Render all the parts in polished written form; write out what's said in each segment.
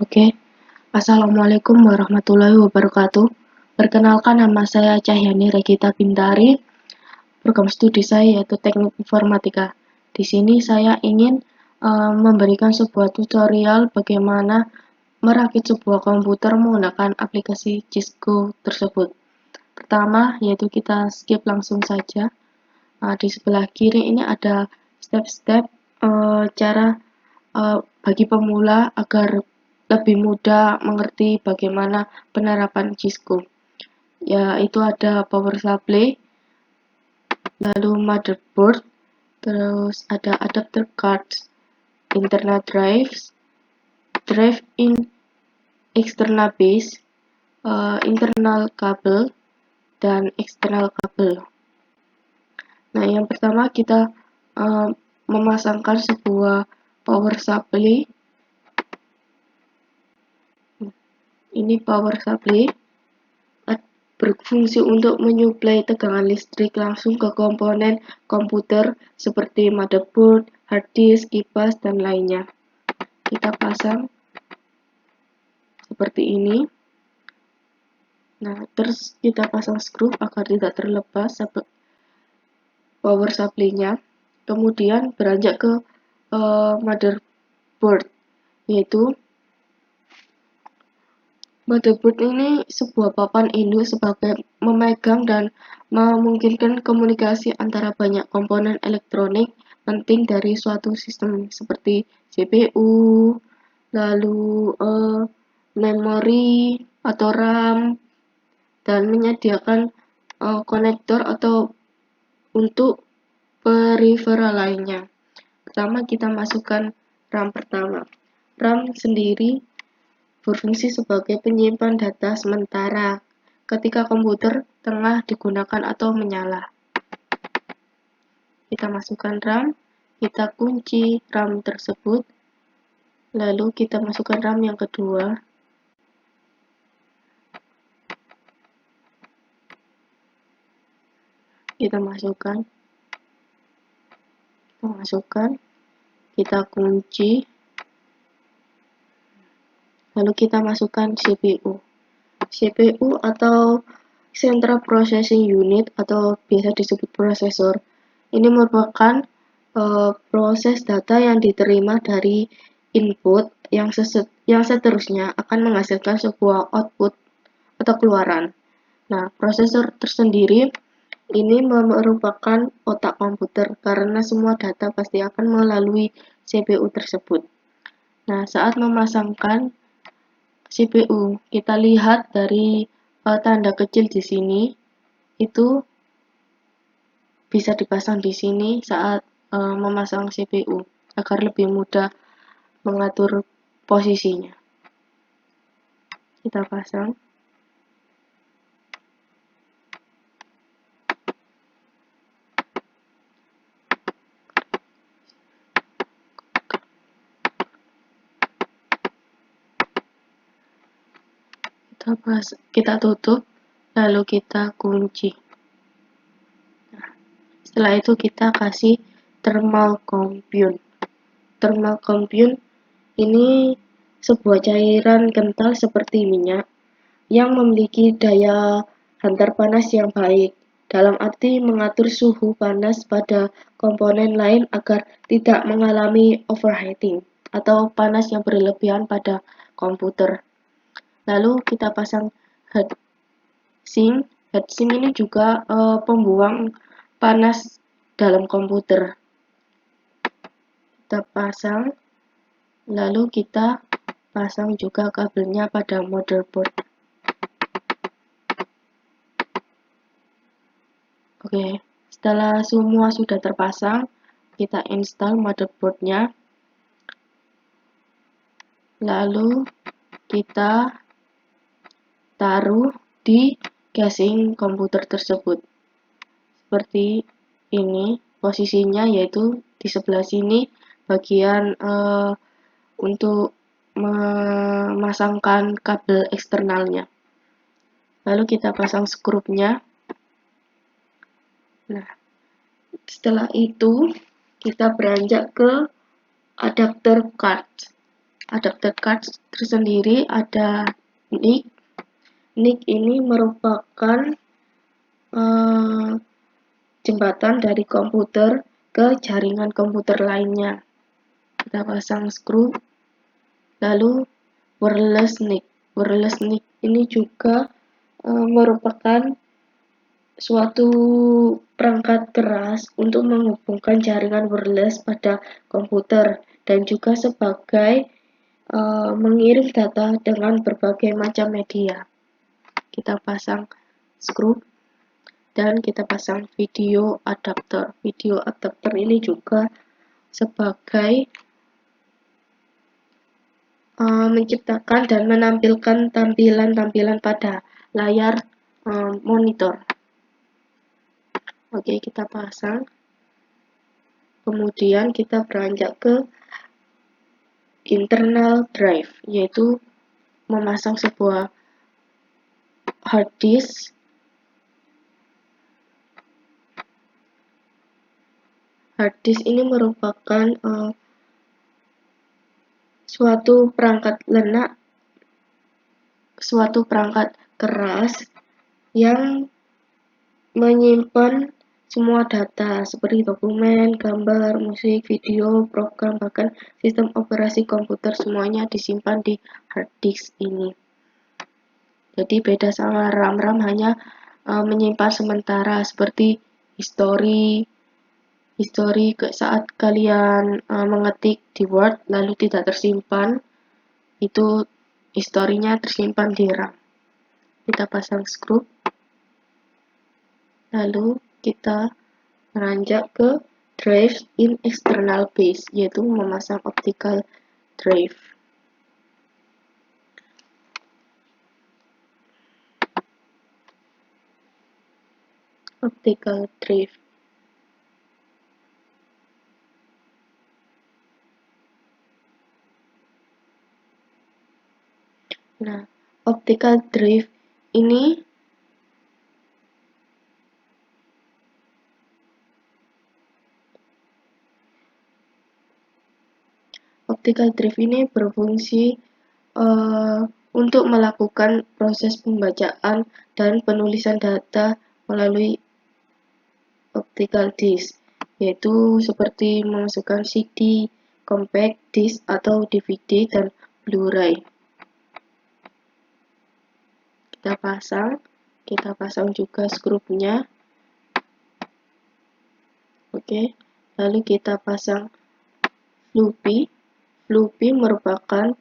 Oke, Assalamualaikum warahmatullahi wabarakatuh. Perkenalkan, nama saya Cahyani Regita Bintari. Program studi saya yaitu Teknik Informatika. Di sini saya ingin memberikan sebuah tutorial bagaimana merakit sebuah komputer menggunakan aplikasi Cisco tersebut. Pertama, yaitu kita skip langsung saja. Di sebelah kiri ini ada step-step cara bagi pemula agar lebih mudah mengerti bagaimana penerapan Cisco. Yaitu ada power supply, lalu motherboard, terus ada adapter cards, internal drives, drive in external base, internal kabel, dan external kabel. Nah, yang pertama kita memasangkan sebuah power supply. Ini power supply berfungsi untuk menyuplai tegangan listrik langsung ke komponen komputer seperti motherboard, hard disk, kipas, dan lainnya. Kita pasang seperti ini. Nah, terus kita pasang skru agar tidak terlepas power supply-nya. Kemudian beranjak ke motherboard, yaitu motherboard ini sebuah papan induk sebagai memegang dan memungkinkan komunikasi antara banyak komponen elektronik penting dari suatu sistem seperti CPU, lalu memori atau RAM, dan menyediakan konektor atau untuk peripheral lainnya. Pertama kita masukkan RAM pertama. RAM sendiri berfungsi sebagai penyimpan data sementara ketika komputer tengah digunakan atau menyala. Kita masukkan RAM, kita kunci RAM tersebut, lalu kita masukkan RAM yang kedua. Kita masukkan, kita kunci, lalu kita masukkan CPU. CPU atau Central Processing Unit atau biasa disebut prosesor. Ini merupakan proses data yang diterima dari input yang seterusnya akan menghasilkan sebuah output atau keluaran. Nah, prosesor tersendiri ini merupakan otak komputer karena semua data pasti akan melalui CPU tersebut. Nah, saat memasangkan CPU, kita lihat dari tanda kecil di sini, itu bisa dipasang di sini saat memasang CPU agar lebih mudah mengatur posisinya. Kita pasang. Kita tutup, lalu kita kunci. Nah, setelah itu kita kasih thermal compound. Thermal compound ini sebuah cairan kental seperti minyak yang memiliki daya hantar panas yang baik, dalam arti mengatur suhu panas pada komponen lain agar tidak mengalami overheating atau panas yang berlebihan pada komputer. Lalu kita pasang heatsink. Heatsink ini juga pembuang panas dalam komputer. Kita pasang, lalu kita pasang juga kabelnya pada motherboard. Oke, setelah semua sudah terpasang, kita install motherboardnya. Lalu kita taruh di casing komputer tersebut. Seperti ini posisinya, yaitu di sebelah sini bagian untuk memasangkan kabel eksternalnya. Lalu kita pasang skrupnya. Nah, setelah itu kita beranjak ke adapter card. adapter card tersendiri ada NIC. NIC ini merupakan jembatan dari komputer ke jaringan komputer lainnya. Kita pasang skru, lalu wireless NIC. Wireless NIC ini juga merupakan suatu perangkat keras untuk menghubungkan jaringan wireless pada komputer dan juga sebagai mengirim data dengan berbagai macam media. Kita pasang skru dan kita pasang video adapter. Video adapter ini juga sebagai menciptakan dan menampilkan tampilan-tampilan pada layar monitor. Oke, kita pasang. Kemudian kita beranjak ke internal drive, yaitu memasang sebuah hard disk. Hard disk ini merupakan suatu perangkat lunak, suatu perangkat keras yang menyimpan semua data seperti dokumen, gambar, musik, video, program, bahkan sistem operasi komputer semuanya disimpan di hard disk ini. Jadi beda sama RAM hanya menyimpan sementara seperti histori saat kalian mengetik di Word lalu tidak tersimpan, itu historinya tersimpan di RAM. Kita pasang skru, lalu kita beranjak ke drive in external base, yaitu memasang optical drive. Optical drive. Nah, optical drive ini berfungsi untuk melakukan proses pembacaan dan penulisan data melalui optical disk, yaitu seperti memasukkan CD, compact disc atau DVD dan Blu-ray. Kita pasang juga skrupnya. Oke, lalu kita pasang floppy. Floppy merupakan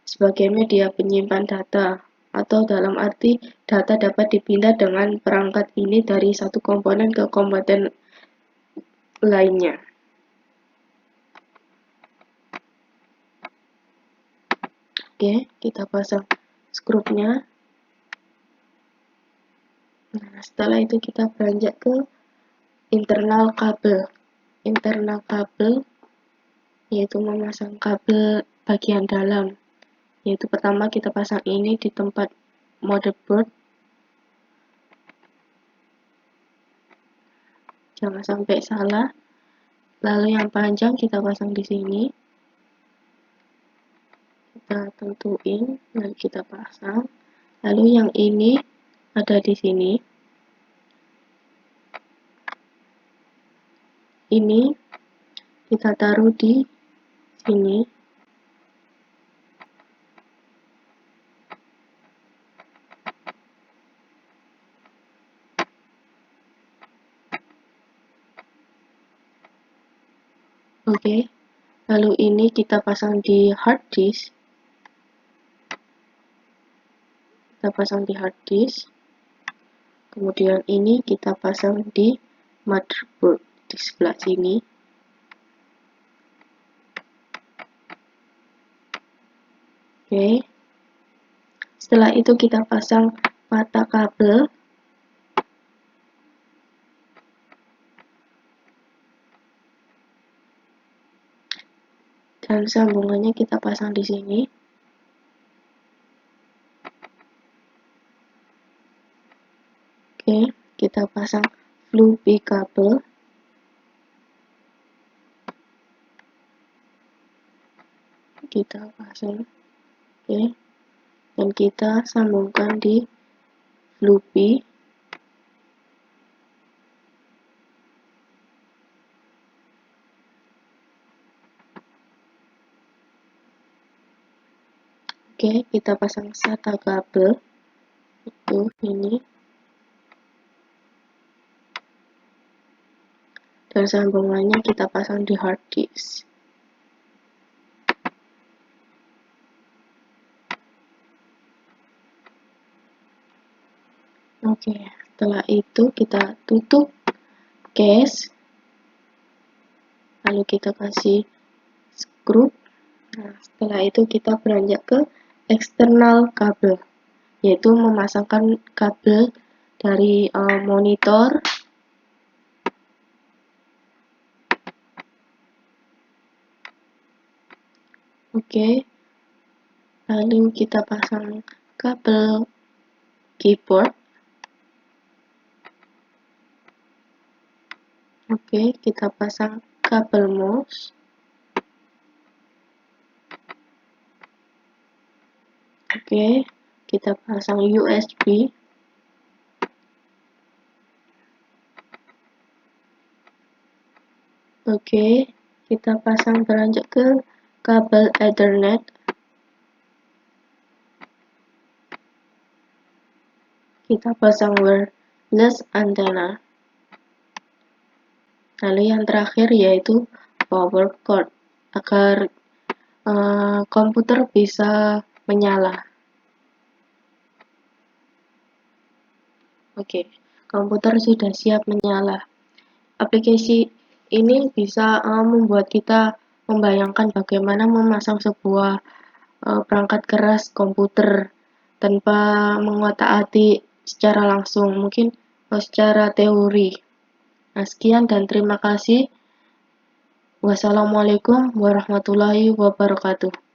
sebagai media penyimpan data, atau dalam arti data dapat dipindah dengan perangkat ini dari satu komponen ke komponen lainnya. Oke, kita pasang skrupnya. Nah, setelah itu kita beranjak ke internal kabel. Internal kabel yaitu memasang kabel bagian dalam. Yaitu pertama kita pasang ini di tempat motherboard. Jangan sampai salah. Lalu yang panjang kita pasang di sini. Kita tentuin, lalu kita pasang. Lalu yang ini ada di sini. Ini kita taruh di sini. Oke. Lalu ini kita pasang di hard disk. Kemudian ini kita pasang di motherboard di sebelah sini. Oke. Setelah itu kita pasang mata kabel. Dan sambungannya kita pasang di sini. Oke, kita pasang floppy kabel. kita pasang, oke, dan kita sambungkan di Blueberry. Oke, kita pasang SATA kabel itu ini, dan sambungannya kita pasang di hard disk. Oke, setelah itu kita tutup case, lalu kita kasih screw. Nah, setelah itu kita beranjak ke eksternal kabel, yaitu memasangkan kabel dari monitor, oke, lalu kita pasang kabel keyboard, oke, kita pasang kabel mouse, oke, kita pasang USB, oke, kita pasang beranjak ke kabel Ethernet, kita pasang wireless antenna, lalu yang terakhir yaitu power cord agar komputer bisa menyala. Oke, komputer sudah siap menyala. Aplikasi ini bisa membuat kita membayangkan bagaimana memasang sebuah perangkat keras komputer tanpa mengotak-atik secara langsung, mungkin secara teori. Nah, sekian dan terima kasih. Wassalamualaikum warahmatullahi wabarakatuh.